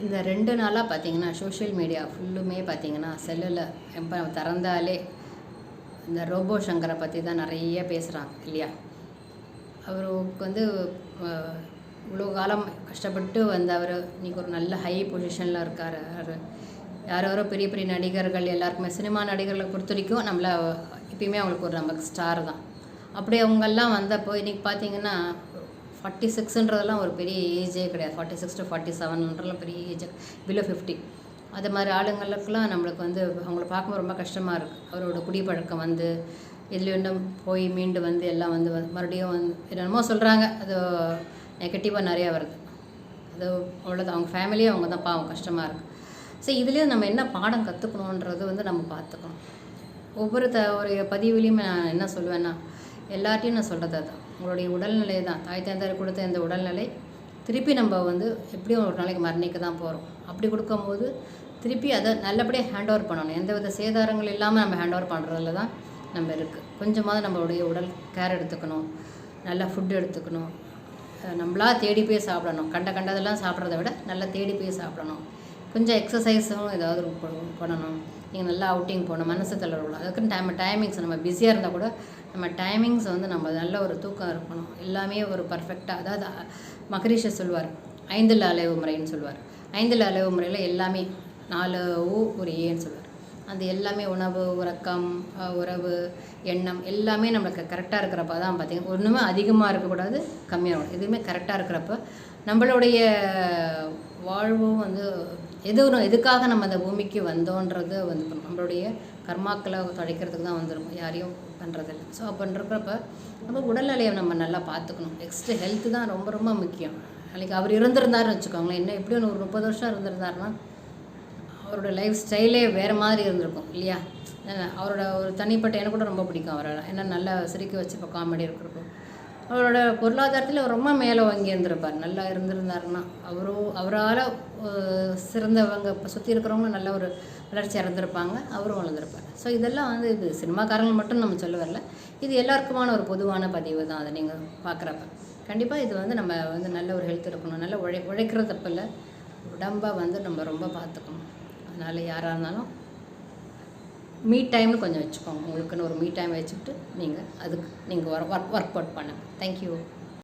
இந்த 2 நாளாக பார்த்தீங்கன்னா சோஷியல் மீடியா ஃபுல்லுமே பார்த்தீங்கன்னா செல்லில் எப்போ திறந்தாலே இந்த ரோபோ சங்கரை பற்றி தான் நிறைய பேசுகிறாங்க இல்லையா. அவருக்கு வந்து இவ்வளோ காலம் கஷ்டப்பட்டு வந்தவர் இன்றைக்கி ஒரு நல்ல ஹை பொசிஷனில் இருக்கார். யாரோ பெரிய பெரிய நடிகர்கள் எல்லாருக்குமே சினிமா நடிகர்களை பொறுத்த வரைக்கும் நம்மளை எப்பயுமே அவங்களுக்கு ஒரு நமக்கு ஸ்டார் தான். அப்படி அவங்கெல்லாம் வந்தப்போ இன்றைக்கி பார்த்தீங்கன்னா 46ன்றதெல்லாம் ஒரு பெரிய ஏஜே கிடையாது. 46 to 47ன்றலாம் பெரிய ஏஜ், பிலோ 50. அது மாதிரி ஆளுங்களுக்கெல்லாம் நம்மளுக்கு வந்து அவங்கள பார்க்கும்போது ரொம்ப கஷ்டமாக இருக்குது. அவரோட குடிப்பழக்கம் வந்து இதில் இன்னும் போய் மீண்டு வந்து எல்லாம் வந்து மறுபடியும் வந்து என்னென்னமோ சொல்கிறாங்க. அது நெகட்டிவாக நிறையா வருது. அது அவ்வளோதான். அவங்க ஃபேமிலியே அவங்க தான் பாவம், கஷ்டமாக இருக்குது. ஸோ இதுலேயும் நம்ம என்ன பாடம் கற்றுக்கணுன்றது வந்து நம்ம பார்த்துக்கணும். ஒரு பதிவுலேயும் நான் என்ன சொல்லுவேன்னா, எல்லார்ட்டையும் நான் சொல்கிறது அதுதான். உங்களுடைய உடல்நிலை தான் தாய் தந்தையர் கொடுத்த இந்த உடல்நிலை திருப்பி நம்ம வந்து எப்படியும் ஒரு நாளைக்கு மரணிக்க தான் போகிறோம். அப்படி கொடுக்கும்போது திருப்பி அதை நல்லபடியாக ஹேண்ட் ஓவர் பண்ணணும். எந்த வித சேதாரங்கள் இல்லாமல் நம்ம ஹேண்ட் ஓவர் பண்ணுறதுல தான் நம்ம இருக்குது. கொஞ்சமாவது நம்மளுடைய உடல் கேர் எடுத்துக்கணும், நல்லா ஃபுட்டு எடுத்துக்கணும், நம்மளா தேடி போய் சாப்பிடணும். கண்டதெல்லாம் சாப்பிட்றத விட நல்லா தேடி போய் சாப்பிடணும். கொஞ்சம் எக்ஸசைஸும் ஏதாவது பண்ணணும். நீங்கள் நல்லா அவுட்டிங் போகணும், மனசு தளரணும். அதுக்குன்னு டைமிங்ஸ் நம்ம பிஸியாக இருந்தால் கூட நம்ம டைமிங்ஸ் வந்து நம்ம நல்ல ஒரு தூக்கம் இருக்கணும். எல்லாமே ஒரு பர்ஃபெக்டாக, அதாவது மகரிஷி சொல்லுவார் 5 அளவு முறைன்னு சொல்லுவார். 5 அளவு முறையில் எல்லாமே 4 ஊ ஒரு ஏன்னு சொல்லுவார். அந்த எல்லாமே உணவு, உறக்கம், உறவு, எண்ணம் எல்லாமே நம்மளுக்கு கரெக்டாக இருக்கிறப்ப தான் பார்த்திங்கன்னா ஒன்றுமே அதிகமாக இருக்கக்கூடாது, கம்மியாகும். எதுவுமே கரெக்டாக இருக்கிறப்ப நம்மளுடைய வாழ்வும் வந்து எதுக்காக நம்ம அந்த பூமிக்கு வந்தோன்றது வந்து நம்மளுடைய கர்மாக்களை தொடைக்கிறதுக்கு தான் வந்துருக்கும், யாரையும் பண்ணுறதில்ல. ஸோ அப்படின்றப்ப நம்ம உடல்நிலையை நம்ம நல்லா பார்த்துக்கணும். நெக்ஸ்ட்டு ஹெல்த்து தான் ரொம்ப ரொம்ப முக்கியம். நாளைக்கு அவர் இருந்திருந்தாருன்னு வச்சுக்கோங்களேன், என்ன எப்படியும் ஒரு 30 வருஷம் இருந்திருந்தாருன்னா அவரோட லைஃப் ஸ்டைலே வேறு மாதிரி இருந்திருக்கும் இல்லையா. அவரோட ஒரு தனிப்பட்ட எனக்கு கூட ரொம்ப பிடிக்கும் அவரை. ஏன்னா நல்லா சிரிக்க வச்சுப்போ, காமெடி இருக்கிறப்போ அவரோட பொருளாதாரத்தில் ரொம்ப மேலே வாங்கி இருந்திருப்பார். நல்லா இருந்திருந்தாருன்னா அவரால் சிறந்தவங்க இப்போ சுற்றி இருக்கிறவங்க நல்ல ஒரு வளர்ச்சி இறந்துருப்பாங்க, அவரும் வளர்ந்துருப்பார். ஸோ இதெல்லாம் வந்து இது சினிமாக்காரங்க மட்டும் நம்ம சொல்ல வரல, இது எல்லாருக்குமான ஒரு பொதுவான பதிவு தான். அதை நீங்கள் பார்க்குறப்ப கண்டிப்பாக இது வந்து நம்ம வந்து நல்ல ஒரு ஹெல்த் இருக்கணும், நல்ல உழைக்கிற தப்பில்லை, உடம்பை வந்து நம்ம ரொம்ப பார்த்துக்கணும். அதனால் யாராக இருந்தாலும் மீட் டைம்னு கொஞ்சம் வச்சுக்கோங்க. உங்களுக்குன்னு ஒரு மீட் டைம் வச்சுக்கிட்டு நீங்கள் அதுக்கு நீங்கள் ஒர்க் அவுட் பண்ணுங்கள். தேங்க்யூ.